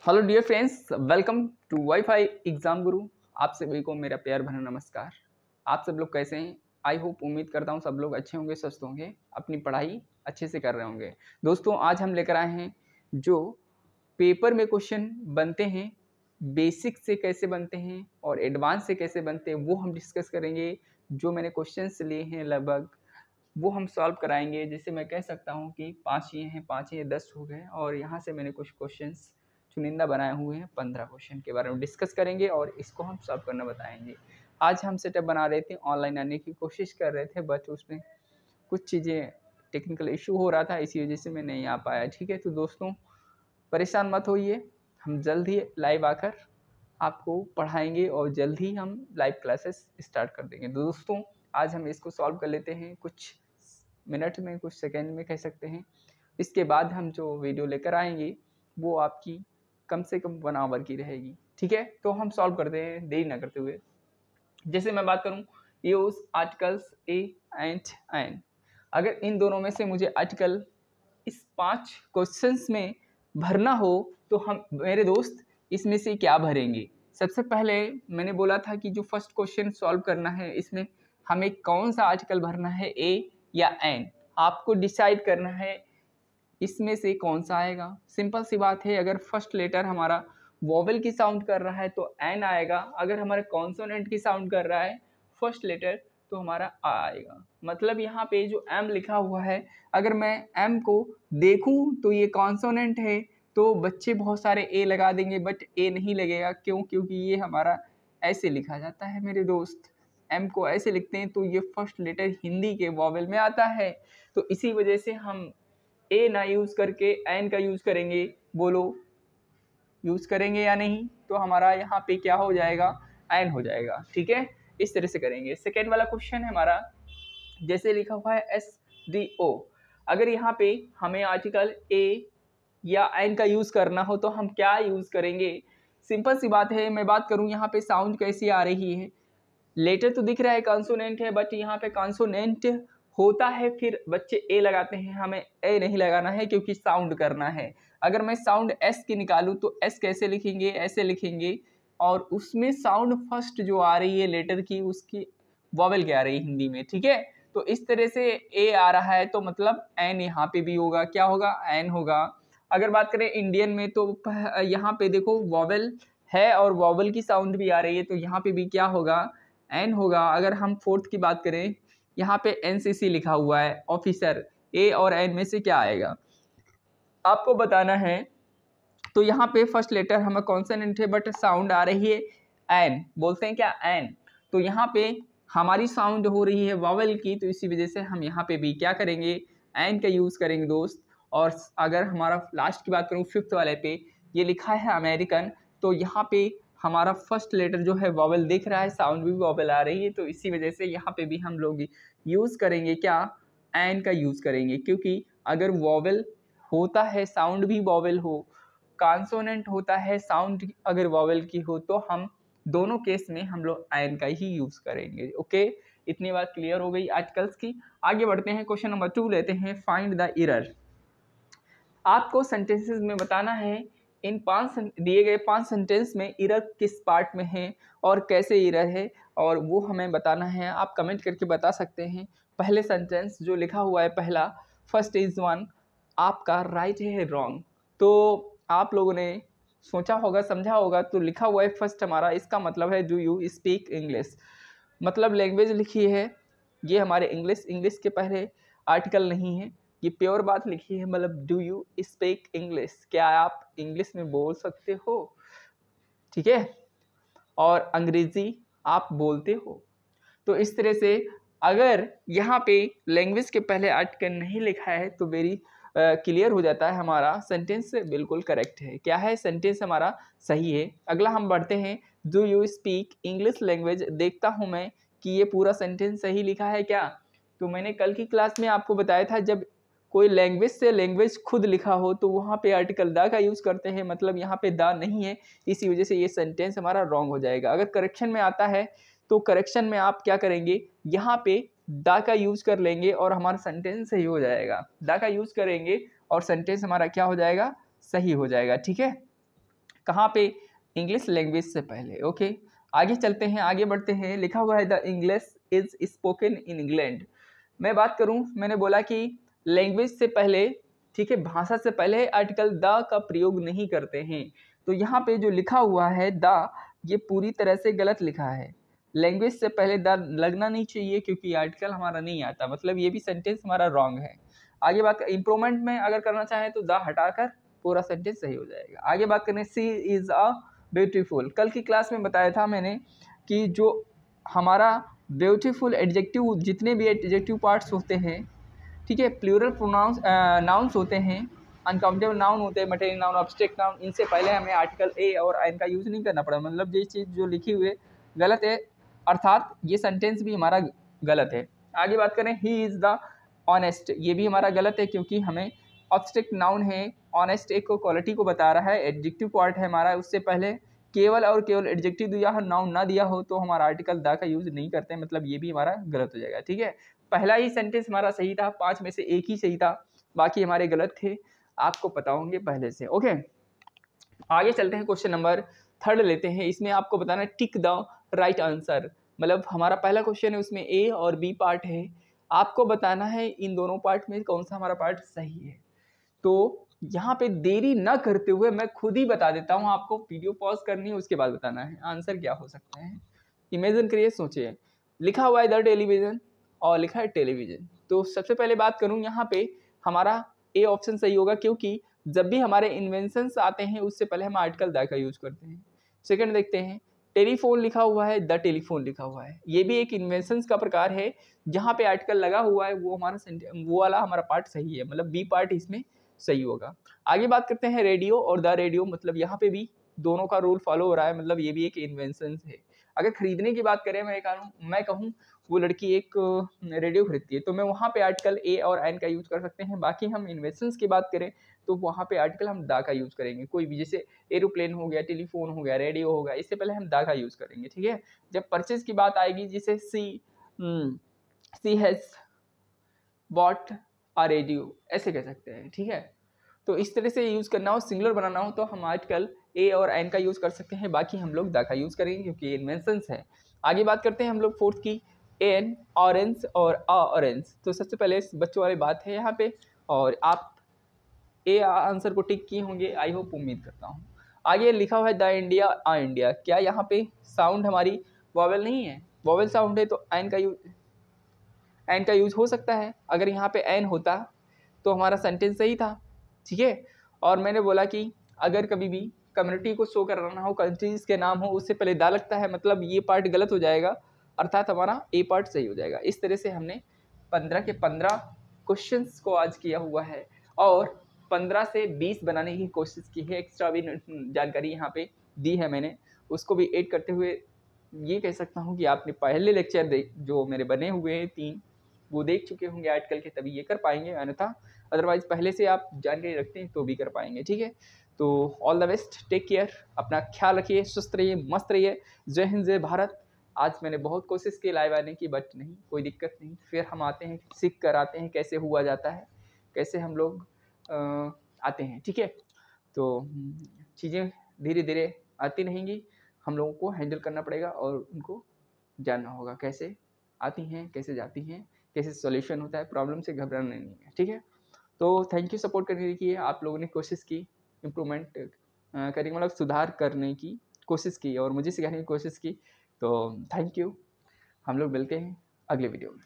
Hello dear friends, welcome to WiFi exam guru. आप सभी को मेरा प्यार भरा नमस्कार। आप सब लोग कैसे हैं? आई होप, उम्मीद करता हूं सब लोग अच्छे होंगे, स्वस्थ होंगे, अपनी पढ़ाई अच्छे से कर रहे होंगे। दोस्तों, आज हम लेकर आए हैं जो पेपर में क्वेश्चन बनते हैं, बेसिक से कैसे बनते हैं और एडवांस से कैसे बनते हैं वो हम डिस्कस करेंगे। जो मैंने क्वेश्चंस लिए हैं लगभग वो हम सॉल्व कराएंगे। जैसे मैं कह सकता हूँ कि 5 ये हैं, 5 ये 10 हो गए, और यहाँ से मैंने कुछ क्वेश्चंस चुनिंदा बनाए हुए हैं। 15 क्वेश्चन के बारे में डिस्कस करेंगे और इसको हम सॉल्व करना बताएंगे। आज हम सेटअप बना रहे थे, ऑनलाइन आने की कोशिश कर रहे थे, बट उसमें कुछ चीज़ें टेक्निकल इशू हो रहा था, इसी वजह से मैं नहीं आ पाया। ठीक है, तो दोस्तों परेशान मत होइए, हम जल्द ही लाइव आकर आपको पढ़ाएंगे और जल्द ही हम लाइव क्लासेस स्टार्ट कर देंगे। तो दोस्तों आज हम इसको सॉल्व कर लेते हैं, कुछ मिनट में, कुछ सेकेंड में कह सकते हैं। इसके बाद हम जो वीडियो लेकर आएंगे वो आपकी कम से कम 1 आवर की रहेगी। ठीक है, तो हम सॉल्व करते हैं देरी ना करते हुए। जैसे मैं बात करूं, use articles a and an. अगर इन दोनों में से मुझे आर्टिकल इस 5 क्वेश्चंस में भरना हो तो हम मेरे दोस्त इसमें से क्या भरेंगे? सबसे पहले मैंने बोला था कि जो फर्स्ट क्वेश्चन सॉल्व करना है इसमें हमें कौन सा आर्टिकल भरना है, ए या एन। आपको डिसाइड करना है इसमें से कौन सा आएगा। सिंपल सी बात है, अगर फर्स्ट लेटर हमारा वोवेल की साउंड कर रहा है तो एन आएगा, अगर हमारे कॉन्सोनेंट की साउंड कर रहा है फर्स्ट लेटर तो हमारा आ आएगा। मतलब यहाँ पे जो एम लिखा हुआ है, अगर मैं एम को देखूं तो ये कॉन्सोनेंट है, तो बच्चे बहुत सारे ए लगा देंगे, बट ए नहीं लगेगा। क्यों? क्योंकि ये हमारा ऐसे लिखा जाता है मेरे दोस्त, एम को ऐसे लिखते हैं, तो ये फर्स्ट लेटर हिंदी के वोवेल में आता है। तो इसी वजह से हम ए ना यूज़ करके एन का यूज़ करेंगे। बोलो यूज़ करेंगे या नहीं? तो हमारा यहाँ पे क्या हो जाएगा? एन हो जाएगा। ठीक है, इस तरह से करेंगे। सेकेंड वाला क्वेश्चन है हमारा, जैसे लिखा हुआ है SDO। अगर यहाँ पे हमें आर्टिकल ए या एन का यूज़ करना हो तो हम क्या यूज़ करेंगे? सिंपल सी बात है, मैं बात करूँ यहाँ पे साउंड कैसी आ रही है। लेटर तो दिख रहा है कॉन्सोनेंट है, बट यहाँ पे कॉन्सोनेंट होता है फिर बच्चे ए लगाते हैं, हमें ए नहीं लगाना है क्योंकि साउंड करना है। अगर मैं साउंड एस की निकालूं तो एस कैसे लिखेंगे? ऐसे लिखेंगे, और उसमें साउंड फर्स्ट जो आ रही है लेटर की उसकी वॉवेल क्या आ रही है हिंदी में। ठीक है, तो इस तरह से ए आ रहा है तो मतलब एन यहाँ पे भी होगा। क्या होगा? एन होगा। अगर बात करें इंडियन में तो यहाँ पे देखो वॉवेल है और वॉवेल की साउंड भी आ रही है, तो यहाँ पे भी क्या होगा? एन होगा। अगर हम फोर्थ की बात करें, यहाँ पे एनसीसी लिखा हुआ है ऑफिसर, ए और एन में से क्या आएगा आपको बताना है। तो यहाँ पे फर्स्ट लेटर हमें कॉन्सोनेंट है बट साउंड आ रही है एन, बोलते हैं क्या? एन। तो यहाँ पे हमारी साउंड हो रही है वॉवेल की, तो इसी वजह से हम यहाँ पे भी क्या करेंगे? एन का यूज़ करेंगे दोस्त। और अगर हमारा लास्ट की बात करूँ, फिफ्थ वाले पे ये लिखा है अमेरिकन, तो यहाँ पे हमारा फर्स्ट लेटर जो है वॉवेल दिख रहा है, साउंड भी वॉवेल आ रही है, तो इसी वजह से यहाँ पे भी हम लोग यूज़ करेंगे क्या? एन का यूज़ करेंगे। क्योंकि अगर वॉवेल होता है साउंड भी वॉवेल हो, कॉन्सोनेंट होता है साउंड अगर वॉवेल की हो, तो हम दोनों केस में हम लोग एन का ही यूज़ करेंगे। ओके, इतनी बात क्लियर हो गई आर्टिकल्स की। आगे बढ़ते हैं, क्वेश्चन नंबर 2 लेते हैं, फाइंड द एरर। आपको सेंटेंसेस में बताना है इन 5 दिए गए 5 सेंटेंस में एरर किस पार्ट में है और कैसे एरर है, और वो हमें बताना है। आप कमेंट करके बता सकते हैं। पहले सेंटेंस जो लिखा हुआ है पहला, फर्स्ट इज वन, आपका राइट है रॉन्ग। तो आप लोगों ने सोचा होगा, समझा होगा, तो लिखा हुआ है फर्स्ट हमारा, इसका मतलब है डू यू स्पीक इंग्लिश। मतलब लैंग्वेज लिखी है, ये हमारे इंग्लिश के पहले आर्टिकल नहीं है, ये प्योर बात लिखी है। मतलब डू यू स्पीक इंग्लिश, क्या आप इंग्लिश में बोल सकते हो? ठीक है, और अंग्रेजी आप बोलते हो। तो इस तरह से अगर यहाँ पे लैंग्वेज के पहले आर्टिकल नहीं लिखा है तो वेरी क्लियर हो जाता है, हमारा सेंटेंस बिल्कुल करेक्ट है। क्या है? सेंटेंस हमारा सही है। अगला हम बढ़ते हैं, do you speak English language. देखता हूँ मैं कि ये पूरा सेंटेंस सही लिखा है क्या। तो मैंने कल की क्लास में आपको बताया था, जब कोई लैंग्वेज से लैंग्वेज खुद लिखा हो तो वहाँ पे आर्टिकल द का यूज़ करते हैं, मतलब यहाँ पे द नहीं है, इसी वजह से ये सेंटेंस हमारा रॉन्ग हो जाएगा। अगर करेक्शन में आता है तो करेक्शन में आप क्या करेंगे? यहाँ पे द का यूज़ कर लेंगे और हमारा सेंटेंस सही हो जाएगा। द का यूज़ करेंगे और सेंटेंस हमारा क्या हो जाएगा? सही हो जाएगा। ठीक है, कहाँ पे? इंग्लिश लैंग्वेज से पहले। ओके, आगे चलते हैं, आगे बढ़ते हैं। लिखा हुआ है the English is spoken in England. मैं बात करूं, मैंने बोला कि लैंग्वेज से पहले, ठीक है, भाषा से पहले आर्टिकल द का प्रयोग नहीं करते हैं। तो यहाँ पे जो लिखा हुआ है द, ये पूरी तरह से गलत लिखा है। लैंग्वेज से पहले द लगना नहीं चाहिए क्योंकि आर्टिकल हमारा नहीं आता, मतलब ये भी सेंटेंस हमारा रॉन्ग है। आगे बात इम्प्रूवमेंट में अगर करना चाहें तो द हटाकर पूरा सेंटेंस सही हो जाएगा। आगे बात करें, सी इज़ अ ब्यूटीफुल। कल की क्लास में बताया था मैंने कि जो हमारा ब्यूटीफुल एडजेक्टिव, जितने भी एडजेक्टिव पार्ट्स होते हैं, ठीक है, प्लूरल प्रोनाउंस नाउन्स होते हैं, अनकाउंटेबल नाउन होते हैं, मटेरियल नाउन, ऑब्जेक्ट नाउन, इनसे पहले हमें आर्टिकल ए और एन का यूज़ नहीं करना पड़ा। मतलब ये चीज़ जो लिखी हुई है गलत है, अर्थात ये सेंटेंस भी हमारा गलत है। आगे बात करें, ही इज़ द ऑनेस्ट, ये भी हमारा गलत है क्योंकि हमें ऑब्जेक्ट नाउन है, ऑनेस्ट एक क्वालिटी को बता रहा है, एडजेक्टिव पार्ट है हमारा, उससे पहले केवल और केवल एडजेक्टिव दिया हो, नाउन ना दिया हो तो हमारा आर्टिकल द का यूज़ नहीं करते, मतलब ये भी हमारा गलत हो जाएगा। ठीक है, पहला ही सेंटेंस हमारा सही था, 5 में से एक ही सही था, बाकी हमारे गलत थे, आपको पता होंगे पहले से। ओके, आगे चलते हैं, क्वेश्चन नंबर 3 लेते हैं। इसमें आपको बताना है टिक द राइट आंसर। मतलब हमारा पहला क्वेश्चन है, उसमें ए और बी पार्ट है, आपको बताना है इन दोनों पार्ट में कौन सा हमारा पार्ट सही है। तो यहाँ पे देरी ना करते हुए मैं खुद ही बता देता हूँ, आपको वीडियो पॉज करनी है, उसके बाद बताना है आंसर क्या हो सकता है। इमेजिन करिए, सोचिए, लिखा हुआ है द टेलीविजन और लिखा है टेलीविजन। तो सबसे पहले बात करूँ, यहाँ पे हमारा ए ऑप्शन सही होगा क्योंकि जब भी हमारे इन्वेंशंस आते हैं उससे पहले हम आर्टिकल द का यूज करते हैं। सेकंड देखते हैं, टेलीफोन लिखा हुआ है, द टेलीफोन लिखा हुआ है, ये भी एक इन्वेंशंस का प्रकार है, जहाँ पे आर्टिकल लगा हुआ है वो हमारा वो वाला हमारा पार्ट सही है, मतलब बी पार्ट इसमें सही होगा। आगे बात करते हैं रेडियो और द रेडियो, मतलब यहाँ पे भी दोनों का रूल फॉलो हो रहा है, मतलब ये भी एक इन्वेंशन है। अगर खरीदने की बात करें, मैं कहूँ वो लड़की एक रेडियो खरीदती है, तो मैं वहाँ पे आर्टिकल ए और एन का यूज कर सकते हैं। बाकी हम इन्वेंशंस की बात करें तो वहाँ पे आर्टिकल हम द का यूज करेंगे। कोई भी, जैसे एरोप्लेन हो गया, टेलीफोन हो गया, रेडियो हो गया, इससे पहले हम द का यूज करेंगे। ठीक है, जब परचेज की बात आएगी, जैसे सी हैज बॉट अ रेडियो, ऐसे कह सकते हैं। ठीक है, तो इस तरह से यूज़ करना हो, सिंगुलर बनाना हो तो हम आर्टिकल ए और एन का यूज़ कर सकते हैं, बाकी हम लोग द का यूज़ करेंगे क्योंकि इन्वेंशंस है। आगे बात करते हैं हम लोग फोर्थ की, एन ऑरेंज और अ ऑरेंज। तो सबसे पहले बच्चों वाली बात है यहाँ पे, और आप ए आंसर को टिक किए होंगे, आई होप, उम्मीद करता हूँ। आगे लिखा हुआ है द इंडिया आ इंडिया, क्या यहाँ पे साउंड हमारी वॉवेल नहीं है? वॉवेल साउंड है तो एन का यूज हो सकता है। अगर यहाँ पे एन होता तो हमारा सेंटेंस सही था। ठीक है, और मैंने बोला कि अगर कभी भी कम्युनिटी को शो कराना हो, कंट्रीज के नाम हो, उससे पहले दा लगता है, मतलब ये पार्ट गलत हो जाएगा, अर्थात हमारा ए पार्ट सही हो जाएगा। इस तरह से हमने 15 के 15 क्वेश्चंस को आज किया हुआ है और 15 से 20 बनाने की कोशिश की है। एक्स्ट्रा भी जानकारी यहाँ पे दी है मैंने, उसको भी ऐड करते हुए ये कह सकता हूँ कि आपने पहले लेक्चर जो मेरे बने हुए हैं 3, वो देख चुके होंगे आर्टिकल के, तभी ये कर पाएंगे, अन्यथा अदरवाइज पहले से आप जानकारी रखते हैं तो भी कर पाएंगे। ठीक है, तो all the best, take care, अपना ख्याल रखिए, स्वस्थ रहिए, मस्त रहिए। जय हिंद, जय भारत। आज मैंने बहुत कोशिश की लाइव आने की, बट नहीं, कोई दिक्कत नहीं, फिर हम आते हैं, सीख कर आते हैं कैसे हुआ जाता है, कैसे हम लोग आते हैं। ठीक है, तो चीज़ें धीरे धीरे आती रहेंगी, हम लोगों को हैंडल करना पड़ेगा और उनको जानना होगा कैसे आती हैं, कैसे जाती हैं, कैसे सॉल्यूशन होता है, प्रॉब्लम से घबराना नहीं है। ठीक है, तो थैंक यू सपोर्ट करने की, आप लोगों ने कोशिश की इम्प्रूवमेंट करने, मतलब सुधार करने की कोशिश की और मुझे सिखाने की कोशिश की, तो थैंक यू। हम लोग मिलते हैं अगले वीडियो में।